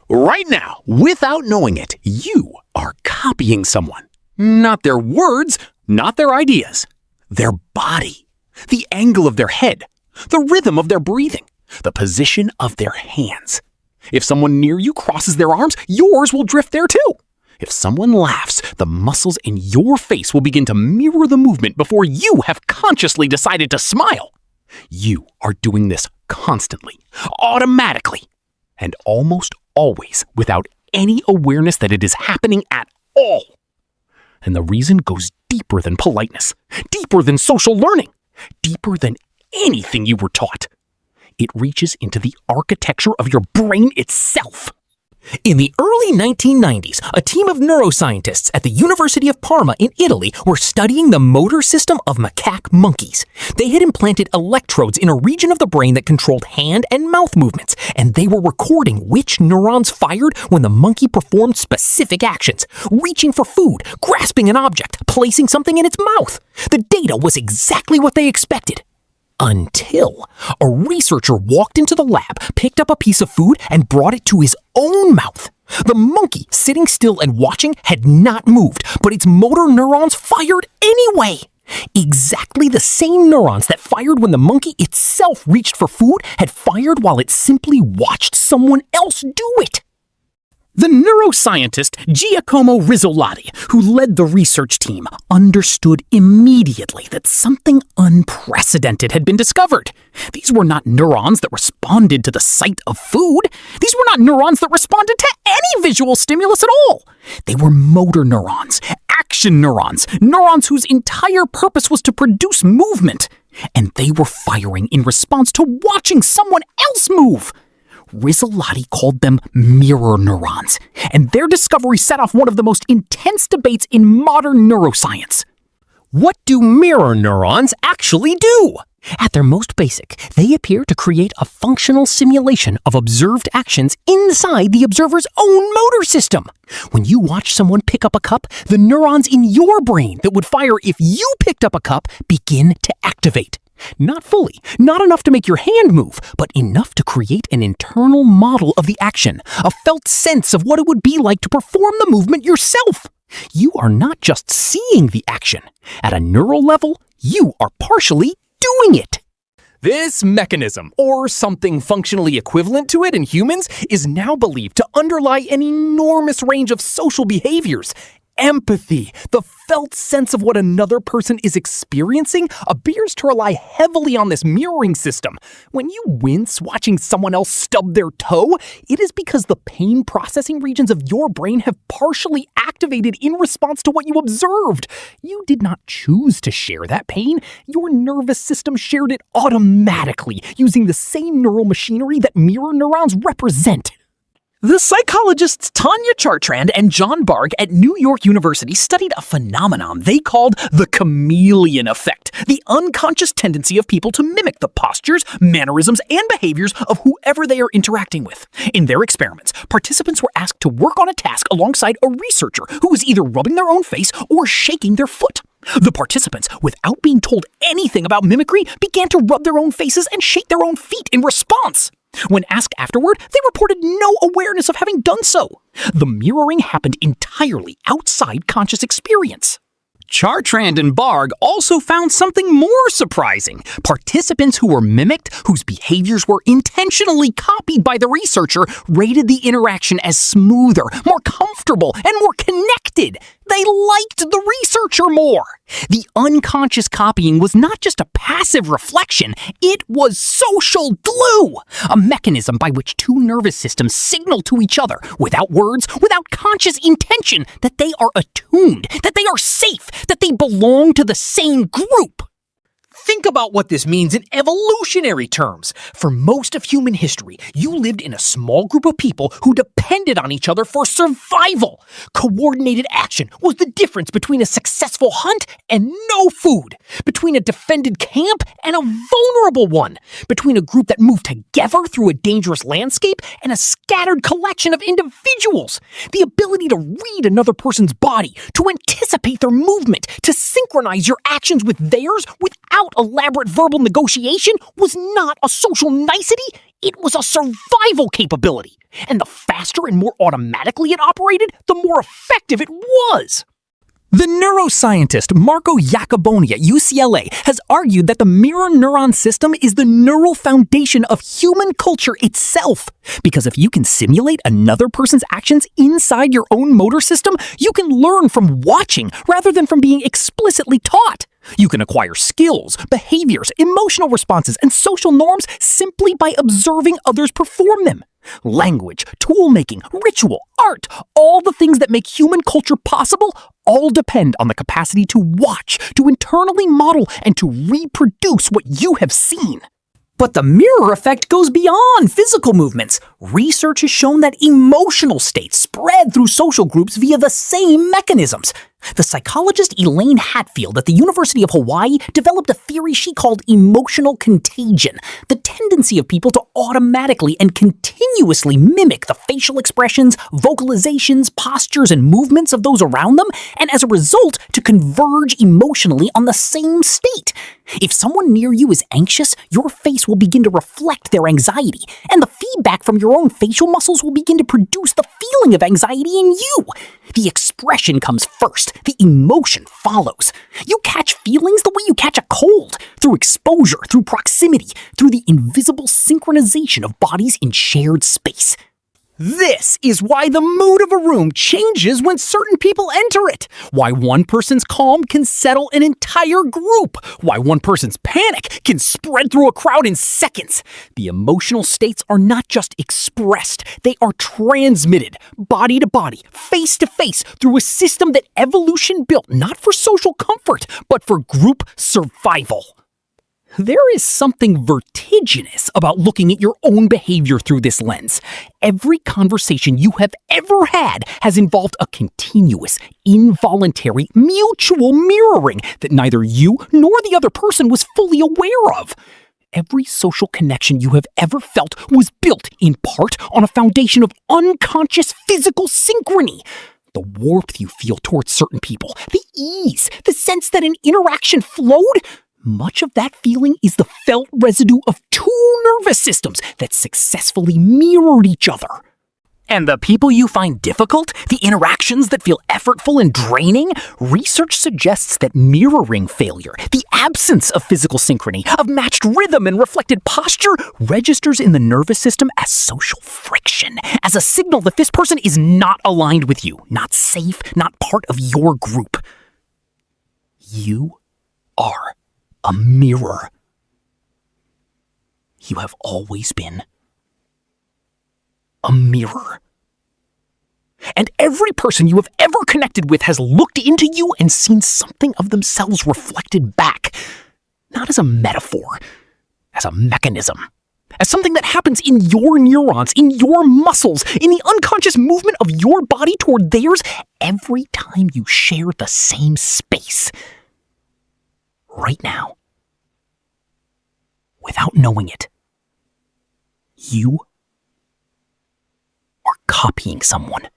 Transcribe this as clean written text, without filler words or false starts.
Right now, without knowing it, you are copying someone. Not their words, not their ideas. Their body. The angle of their head. The rhythm of their breathing. The position of their hands. If someone near you crosses their arms, yours will drift there too. If someone laughs, the muscles in your face will begin to mirror the movement before you have consciously decided to smile. You are doing this constantly, automatically, and almost always without any awareness that it is happening at all. And the reason goes deeper than politeness, deeper than social learning, deeper than anything you were taught. It reaches into the architecture of your brain itself. In the early 1990s, a team of neuroscientists at the University of Parma in Italy were studying the motor system of macaque monkeys. They had implanted electrodes in a region of the brain that controlled hand and mouth movements, and they were recording which neurons fired when the monkey performed specific actions, reaching for food, grasping an object, placing something in its mouth. The data was exactly what they expected. Until a researcher walked into the lab, picked up a piece of food, and brought it to his own mouth. The monkey, sitting still and watching, had not moved, but its motor neurons fired anyway. Exactly the same neurons that fired when the monkey itself reached for food had fired while it simply watched someone else do it. The neuroscientist Giacomo Rizzolatti, who led the research team, understood immediately that something unprecedented had been discovered. These were not neurons that responded to the sight of food. These were not neurons that responded to any visual stimulus at all. They were motor neurons, action neurons, neurons whose entire purpose was to produce movement. And they were firing in response to watching someone else move. Rizzolatti called them mirror neurons, and their discovery set off one of the most intense debates in modern neuroscience. What do mirror neurons actually do? At their most basic, they appear to create a functional simulation of observed actions inside the observer's own motor system. When you watch someone pick up a cup, the neurons in your brain that would fire if you picked up a cup begin to activate. Not fully, not enough to make your hand move, but enough to create an internal model of the action, a felt sense of what it would be like to perform the movement yourself. You are not just seeing the action. At a neural level, you are partially doing it. This mechanism, or something functionally equivalent to it in humans, is now believed to underlie an enormous range of social behaviors. Empathy, the felt sense of what another person is experiencing, appears to rely heavily on this mirroring system. When you wince watching someone else stub their toe, it is because the pain processing regions of your brain have partially activated in response to what you observed. You did not choose to share that pain. Your nervous system shared it automatically, using the same neural machinery that mirror neurons represent. The psychologists Tanya Chartrand and John Bargh at New York University studied a phenomenon they called the chameleon effect, the unconscious tendency of people to mimic the postures, mannerisms, and behaviors of whoever they are interacting with. In their experiments, participants were asked to work on a task alongside a researcher who was either rubbing their own face or shaking their foot. The participants, without being told anything about mimicry, began to rub their own faces and shake their own feet in response. When asked afterward, they reported no awareness of having done so. The mirroring happened entirely outside conscious experience. Chartrand and Bargh also found something more surprising. Participants who were mimicked, whose behaviors were intentionally copied by the researcher, rated the interaction as smoother, more comfortable, and more connected. They liked the researcher more. The unconscious copying was not just a passive reflection, it was social glue, a mechanism by which two nervous systems signal to each other, without words, without conscious intention, that they are attuned, that they are safe, that they belong to the same group. Think about what this means in evolutionary terms. For most of human history, you lived in a small group of people who depended on each other for survival. Coordinated action was the difference between a successful hunt and no food, between a defended camp and a vulnerable one, between a group that moved together through a dangerous landscape and a scattered collection of individuals. The ability to read another person's body, to anticipate their movement, to synchronize your actions with theirs without elaborate verbal negotiation was not a social nicety, It was a survival capability. And the faster and more automatically it operated, the more effective it was. The neuroscientist Marco Iacoboni at UCLA has argued that the mirror neuron system is the neural foundation of human culture itself. Because if you can simulate another person's actions inside your own motor system, you can learn from watching rather than from being explicitly taught. You can acquire skills, behaviors, emotional responses, and social norms simply by observing others perform them. Language, tool-making, ritual, art, all the things that make human culture possible all depend on the capacity to watch, to internally model, and to reproduce what you have seen. But the mirror effect goes beyond physical movements. Research has shown that emotional states spread through social groups via the same mechanisms. The psychologist Elaine Hatfield at the University of Hawaii developed a theory she called emotional contagion, the tendency of people to automatically and continuously mimic the facial expressions, vocalizations, postures, and movements of those around them, and as a result, to converge emotionally on the same state. If someone near you is anxious, your face will begin to reflect their anxiety, and the feedback from your own facial muscles will begin to produce the feeling of anxiety in you. The expression comes first, the emotion follows. You catch feelings the way you catch a cold, through exposure, through proximity, through the invisible synchronization of bodies in shared space. This is why the mood of a room changes when certain people enter it. Why one person's calm can settle an entire group. Why one person's panic can spread through a crowd in seconds. The emotional states are not just expressed, they are transmitted, body to body, face to face, through a system that evolution built not for social comfort, but for group survival. There is something vertiginous about looking at your own behavior through this lens. Every conversation you have ever had has involved a continuous, involuntary, mutual mirroring that neither you nor the other person was fully aware of. Every social connection you have ever felt was built, in part, on a foundation of unconscious physical synchrony. The warmth you feel towards certain people, the ease, the sense that an interaction flowed, much of that feeling is the felt residue of two nervous systems that successfully mirrored each other. And the people you find difficult, the interactions that feel effortful and draining, research suggests that mirroring failure, the absence of physical synchrony, of matched rhythm and reflected posture, registers in the nervous system as social friction, as a signal that this person is not aligned with you, not safe, not part of your group. You are a mirror. You have always been a mirror. And every person you have ever connected with has looked into you and seen something of themselves reflected back, not as a metaphor, as a mechanism, as something that happens in your neurons, in your muscles, in the unconscious movement of your body toward theirs every time you share the same space. Right now, without knowing it, you are copying someone.